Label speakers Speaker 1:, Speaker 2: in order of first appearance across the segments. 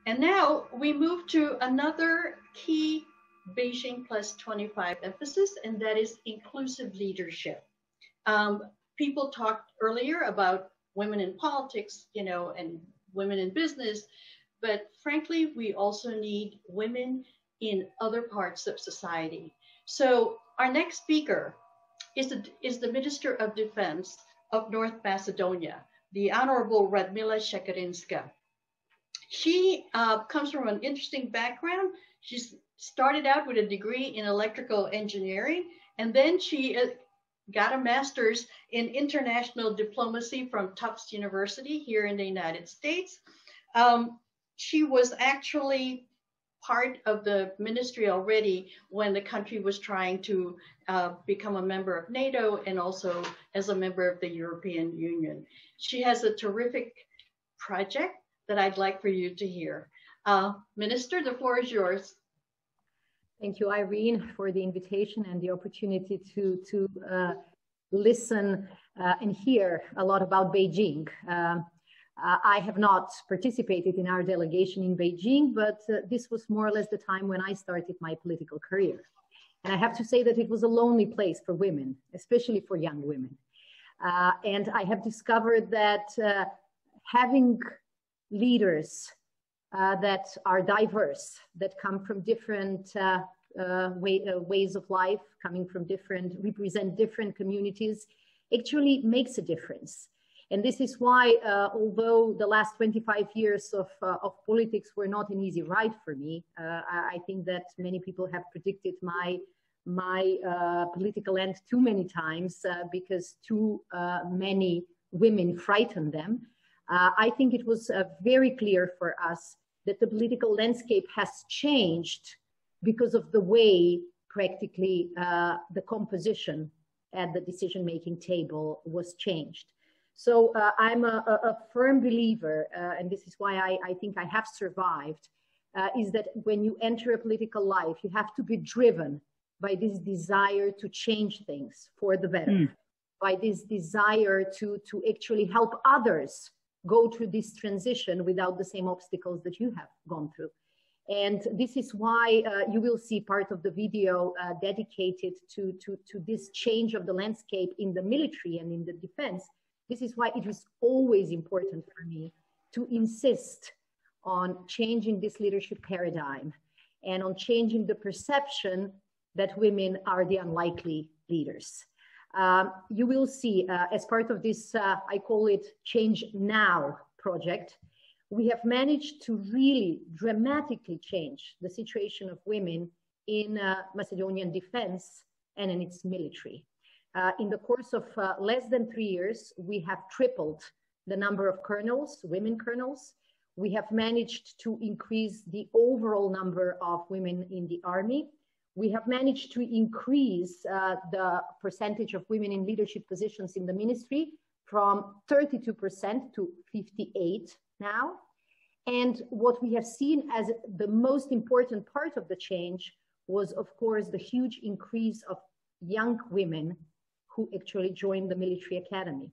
Speaker 1: And now we move to another key Beijing Plus 25 emphasis, and that is inclusive leadership. Um, People talked earlier about women in politics, and women in business, but frankly, we also need women in other parts of society. So our next speaker is the Minister of Defense of North Macedonia, the Honorable Radmila Shekerinska. She comes from an interesting background. She's started out with a degree in electrical engineering, and then she got a master's in international diplomacy from Tufts University here in the United States. She was actually part of the ministry already when the country was trying to become a member of NATO and also as a member of the European Union. She has a terrific project that I'd like for you to hear. Minister, the floor is yours.
Speaker 2: Thank you, Irene, for the invitation and the opportunity to listen and hear a lot about Beijing. I have not participated in our delegation in Beijing, but this was more or less the time when I started my political career. And I have to say that it was a lonely place for women, especially for young women. And I have discovered that having leaders that are diverse, that come from different ways of life, represent different communities, actually makes a difference. And this is why, although the last 25 years of politics were not an easy ride for me, I think that many people have predicted my political end too many times because too many women frightened them. I think it was very clear for us that the political landscape has changed because of the way practically the composition at the decision-making table was changed. So I'm a firm believer, and this is why I think I have survived, is that when you enter a political life, you have to be driven by this desire to change things for the better, by this desire to actually help others go through this transition without the same obstacles that you have gone through. And this is why you will see part of the video dedicated to this change of the landscape in the military and in the defense. This is why it was always important for me to insist on changing this leadership paradigm and on changing the perception that women are the unlikely leaders. You will see as part of this, I call it Change Now project, we have managed to really dramatically change the situation of women in Macedonian defense and in its military. In the course of less than 3 years, we have tripled the number of colonels, women colonels. We have managed to increase the overall number of women in the army. We have managed to increase the percentage of women in leadership positions in the ministry from 32% to 58% now. And what we have seen as the most important part of the change was, of course, the huge increase of young women who actually joined the military academy.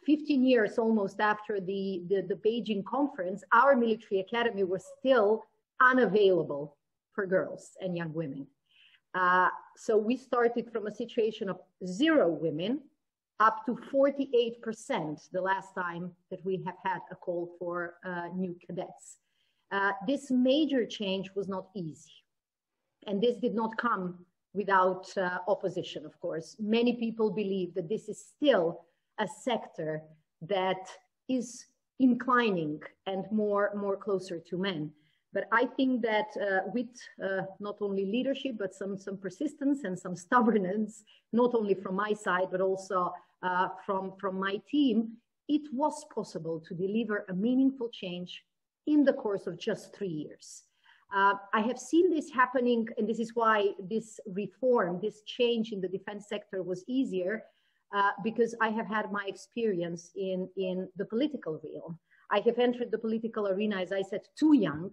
Speaker 2: 15 years almost after the Beijing conference, our military academy was still unavailable for girls and young women. So we started from a situation of 0 women up to 48% the last time that we have had a call for new cadets. This major change was not easy. And this did not come without opposition, of course. Many people believe that this is still a sector that is inclining and more closer to men. But I think that with not only leadership, but some persistence and some stubbornness, not only from my side, but also from my team, it was possible to deliver a meaningful change in the course of just 3 years. I have seen this happening, and this is why this reform, this change in the defense sector was easier, because I have had my experience in the political realm. I have entered the political arena, as I said, too young,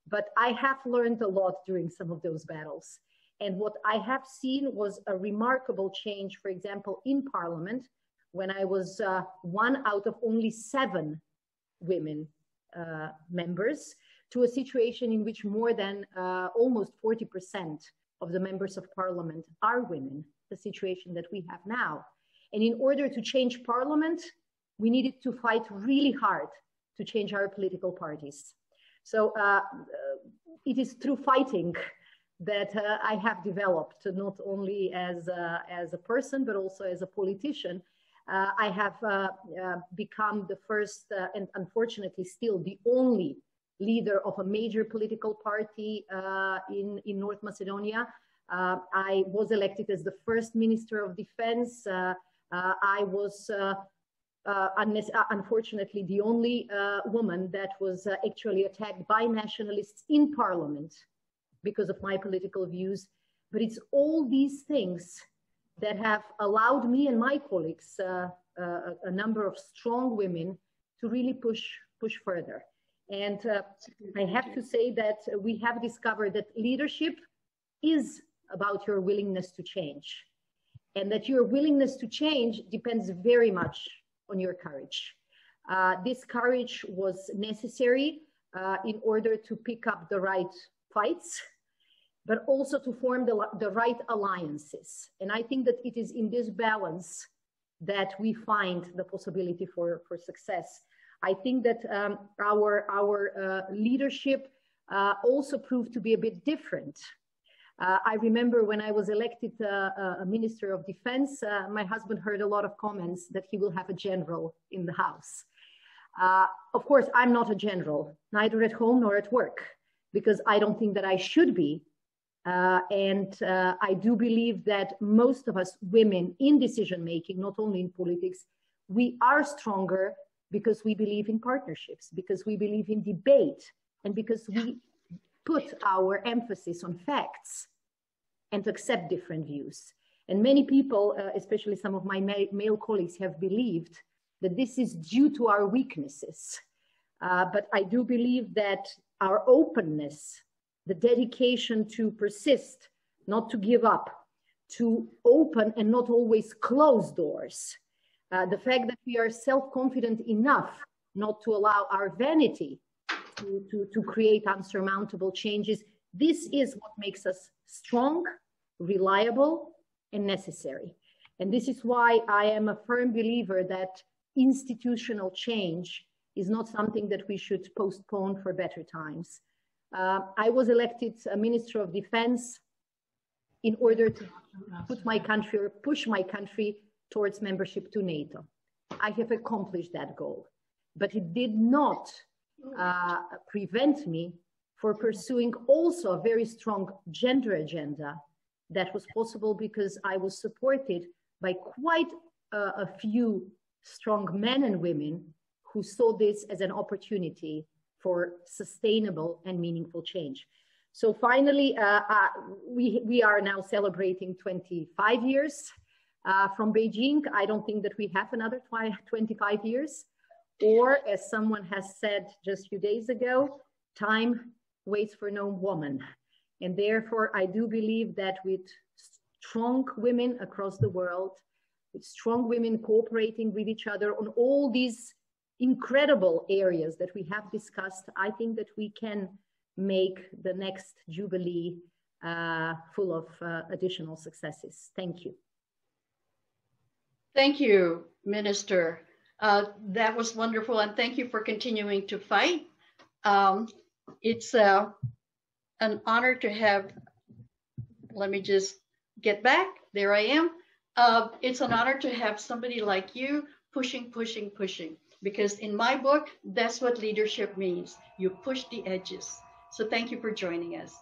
Speaker 2: but I have learned a lot during some of those battles. And what I have seen was a remarkable change, for example, in parliament, when I was 1 out of only 7 women members to a situation in which more than almost 40% of the members of parliament are women, the situation that we have now. And in order to change parliament, we needed to fight really hard to change our political parties. So it is through fighting that I have developed, not only as a person, but also as a politician. I have become the first and unfortunately still the only leader of a major political party in North Macedonia. I was elected as the first Minister of Defense. I was unfortunately the only woman that was actually attacked by nationalists in parliament because of my political views. But it's all these things that have allowed me and my colleagues, a number of strong women, to really push further. And I have to say that we have discovered that leadership is about your willingness to change, and that your willingness to change depends very much on your courage. This courage was necessary in order to pick up the right fights, but also to form the right alliances. And I think that it is in this balance that we find the possibility for success. I think that our leadership also proved to be a bit different. I remember when I was elected a Minister of Defense, my husband heard a lot of comments that he will have a general in the house. Of course, I'm not a general, neither at home nor at work, because I don't think that I should be. I do believe that most of us women in decision-making, not only in politics, we are stronger because we believe in partnerships, because we believe in debate, and because we put our emphasis on facts and accept different views. And many people, especially some of my male colleagues, have believed that this is due to our weaknesses. But I do believe that our openness, the dedication to persist, not to give up, to open and not always close doors, the fact that we are self-confident enough not to allow our vanity to create unsurmountable changes, this is what makes us strong, reliable, and necessary. And this is why I am a firm believer that institutional change is not something that we should postpone for better times. I was elected a Minister of Defense in order to put my country or push my country towards membership to NATO. I have accomplished that goal, but it did not prevent me for pursuing also a very strong gender agenda that was possible because I was supported by quite a few strong men and women who saw this as an opportunity for sustainable and meaningful change. So finally, we are now celebrating 25 years from Beijing. I don't think that we have another 25 years. Or as someone has said just a few days ago, time waits for no woman. And therefore, I do believe that with strong women across the world, with strong women cooperating with each other on all these incredible areas that we have discussed, I think that we can make the next Jubilee full of additional successes. Thank you.
Speaker 1: Thank you, Minister. That was wonderful, and thank you for continuing to fight. It's an honor to have, let me just get back, there I am. It's an honor to have somebody like you pushing, because in my book, that's what leadership means. You push the edges. So thank you for joining us.